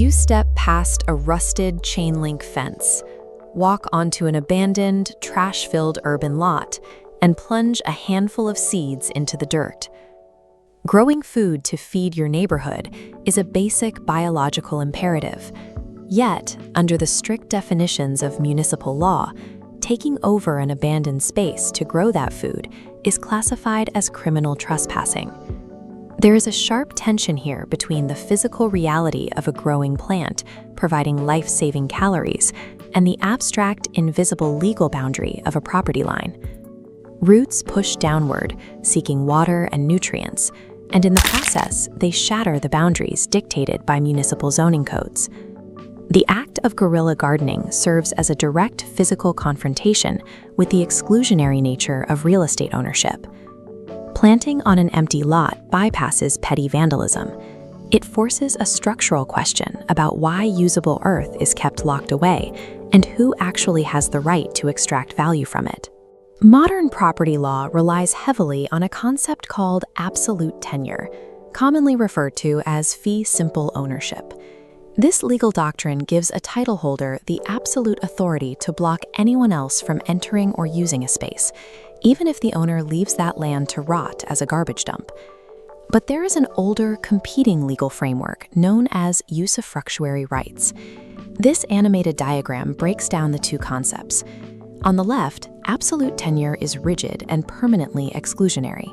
You step past a rusted chain-link fence, walk onto an abandoned, trash-filled urban lot, and plunge a handful of seeds into the dirt. Growing food to feed your neighborhood is a basic biological imperative. Yet, under the strict definitions of municipal law, taking over an abandoned space to grow that food is classified as criminal trespassing. There is a sharp tension here between the physical reality of a growing plant providing life-saving calories and the abstract, invisible legal boundary of a property line. Roots push downward, seeking water and nutrients, and in the process, they shatter the boundaries dictated by municipal zoning codes. The act of guerrilla gardening serves as a direct physical confrontation with the exclusionary nature of real estate ownership. Planting on an empty lot bypasses petty vandalism. It forces a structural question about why usable earth is kept locked away and who actually has the right to extract value from it. Modern property law relies heavily on a concept called absolute tenure, commonly referred to as fee simple ownership. This legal doctrine gives a title holder the absolute authority to block anyone else from entering or using a space, even if the owner leaves that land to rot as a garbage dump. But there is an older, competing legal framework known as usufructuary rights. This animated diagram breaks down the two concepts. On the left, absolute tenure is rigid and permanently exclusionary.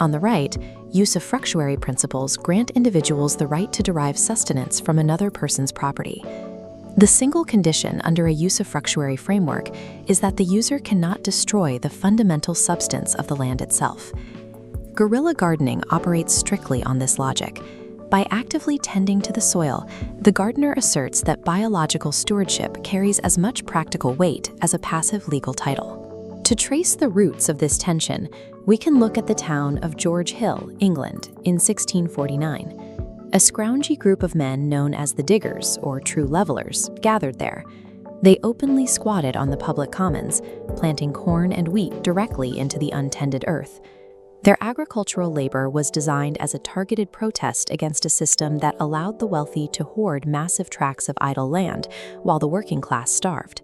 On the right, usufructuary principles grant individuals the right to derive sustenance from another person's property. The single condition under a usufructuary framework is that the user cannot destroy the fundamental substance of the land itself. Guerrilla gardening operates strictly on this logic. By actively tending to the soil, the gardener asserts that biological stewardship carries as much practical weight as a passive legal title. To trace the roots of this tension, we can look at the town of George Hill, England, in 1649. A scroungy group of men known as TheDIggers, or true levelers, gathered there. They openly squatted on the public commons, planting corn and wheat directly into the untended earth. Their agricultural labor was designed as a targeted protest against a system that allowed the wealthy to hoard massive tracts of idle land while the working class starved.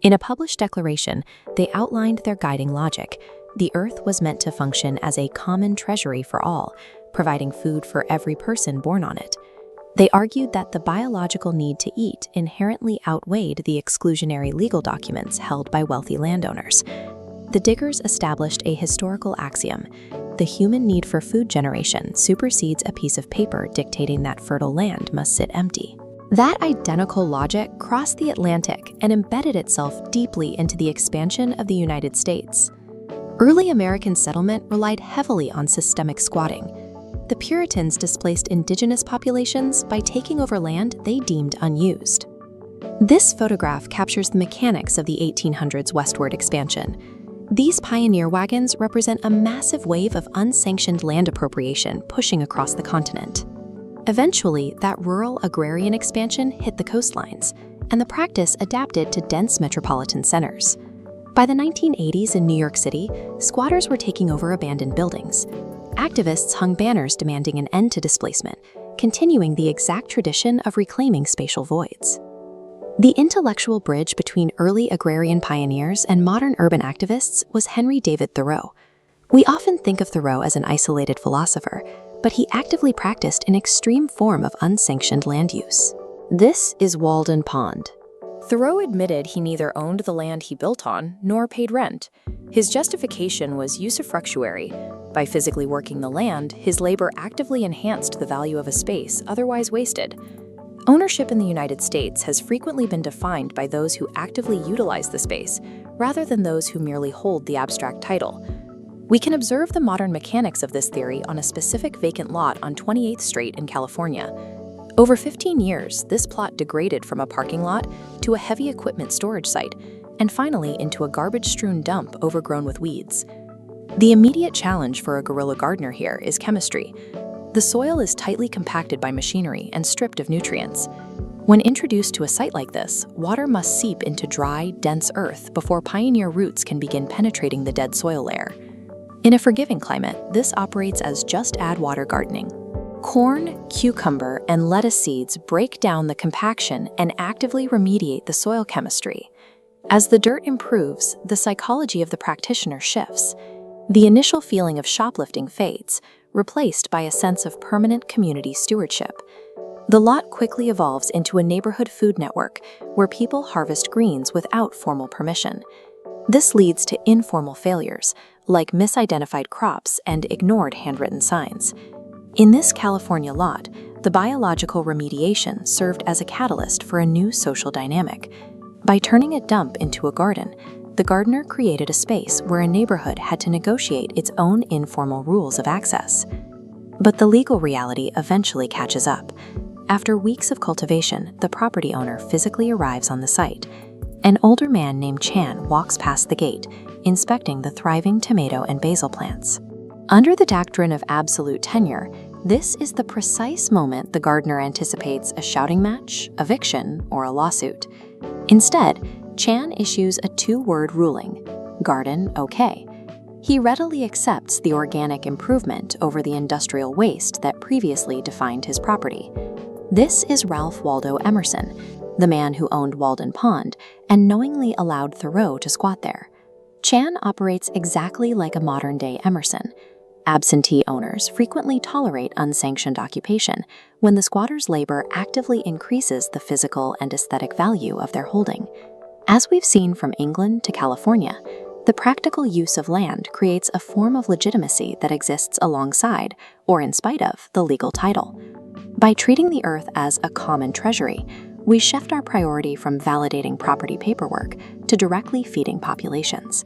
In a published declaration, they outlined their guiding logic. The earth was meant to function as a common treasury for all, providing food for every person born on it. They argued that the biological need to eat inherently outweighed the exclusionary legal documents held by wealthy landowners. The Diggers established a historical axiom: the human need for food generation supersedes a piece of paper dictating that fertile land must sit empty. That identical logic crossed the Atlantic and embedded itself deeply into the expansion of the United States. Early American settlement relied heavily on systemic squatting. The Puritans displaced indigenous populations by taking over land they deemed unused. This photograph captures the mechanics of the 1800s westward expansion. These pioneer wagons represent a massive wave of unsanctioned land appropriation pushing across the continent. Eventually, that rural agrarian expansion hit the coastlines, and the practice adapted to dense metropolitan centers. By the 1980s in New York City, squatters were taking over abandoned buildings. Activists hung banners demanding an end to displacement, continuing the exact tradition of reclaiming spatial voids. The intellectual bridge between early agrarian pioneers and modern urban activists was Henry David Thoreau. We often think of Thoreau as an isolated philosopher, but he actively practiced an extreme form of unsanctioned land use. This is Walden Pond. Thoreau admitted he neither owned the land he built on nor paid rent. His justification was usufructuary. By physically working the land, his labor actively enhanced the value of a space otherwise wasted. Ownership in the United States has frequently been defined by those who actively utilize the space, rather than those who merely hold the abstract title. We can observe the modern mechanics of this theory on a specific vacant lot on 28th Street in California. Over 15 years, this plot degraded from a parking lot to a heavy equipment storage site, and finally into a garbage-strewn dump overgrown with weeds. The immediate challenge for a guerrilla gardener here is chemistry. The soil is tightly compacted by machinery and stripped of nutrients. When introduced to a site like this, water must seep into dry, dense earth before pioneer roots can begin penetrating the dead soil layer. In a forgiving climate, this operates as just add water gardening. Corn, cucumber, and lettuce seeds break down the compaction and actively remediate the soil chemistry. As the dirt improves, the psychology of the practitioner shifts. The initial feeling of shoplifting fades, replaced by a sense of permanent community stewardship. The lot quickly evolves into a neighborhood food network where people harvest greens without formal permission. This leads to informal failures, like misidentified crops and ignored handwritten signs. In this California lot, the biological remediation served as a catalyst for a new social dynamic. By turning a dump into a garden, the gardener created a space where a neighborhood had to negotiate its own informal rules of access. But the legal reality eventually catches up. After weeks of cultivation, the property owner physically arrives on the site. An older man named Chan walks past the gate, inspecting the thriving tomato and basil plants. Under the doctrine of absolute tenure, this is the precise moment the gardener anticipates a shouting match, eviction, or a lawsuit. Instead, Chan issues a two-word ruling: garden okay. He readily accepts the organic improvement over the industrial waste that previously defined his property. This is Ralph Waldo Emerson, the man who owned Walden Pond and knowingly allowed Thoreau to squat there. Chan operates exactly like a modern-day Emerson. Absentee owners frequently tolerate unsanctioned occupation when the squatter's labor actively increases the physical and aesthetic value of their holding. As we've seen from England to California, the practical use of land creates a form of legitimacy that exists alongside, or in spite of, the legal title. By treating the earth as a common treasury, we shift our priority from validating property paperwork to directly feeding populations.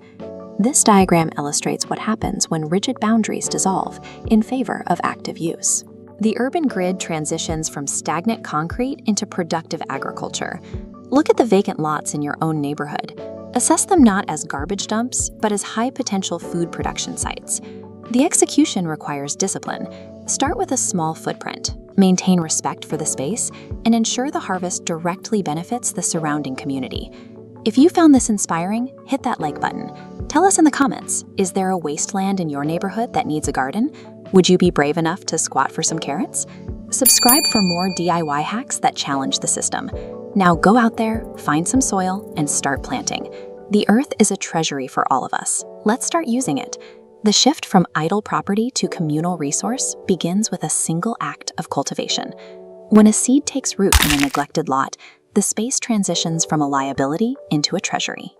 This diagram illustrates what happens when rigid boundaries dissolve in favor of active use. The urban grid transitions from stagnant concrete into productive agriculture. Look at the vacant lots in your own neighborhood. Assess them not as garbage dumps, but as high-potential food production sites. The execution requires discipline. Start with a small footprint, maintain respect for the space, and ensure the harvest directly benefits the surrounding community. If you found this inspiring, hit that like button. Tell us in the comments, is there a wasteland in your neighborhood that needs a garden? Would you be brave enough to squat for some carrots? Subscribe for more DIY hacks that challenge the system. Now go out there, find some soil, and start planting. The earth is a treasury for all of us. Let's start using it. The shift from idle property to communal resource begins with a single act of cultivation. When a seed takes root in a neglected lot, the space transitions from a liability into a treasury.